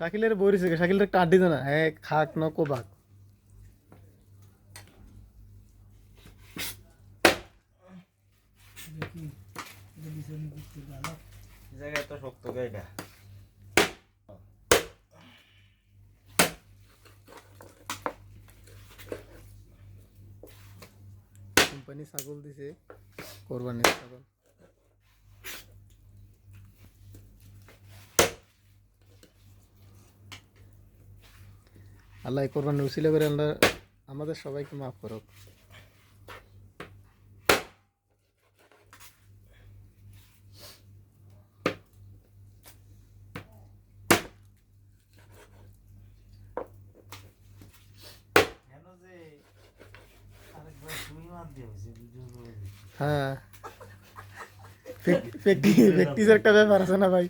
শাকিলের বইরিছে শাকিলের একটা আড্ডি না হ্যাঁ খাক ন কোবাক জায়গায় তো শক্ত গাইটা কোম্পানি ছাগল দিছে কোরবানির ছাগল আল্লাহ কোরবানি উসিলা করে আল্লাহ আমাদের সবাইকে মাফ করুক হ্যাঁ প্র্যাকটিসের একটা ব্যাপার আছে না ভাই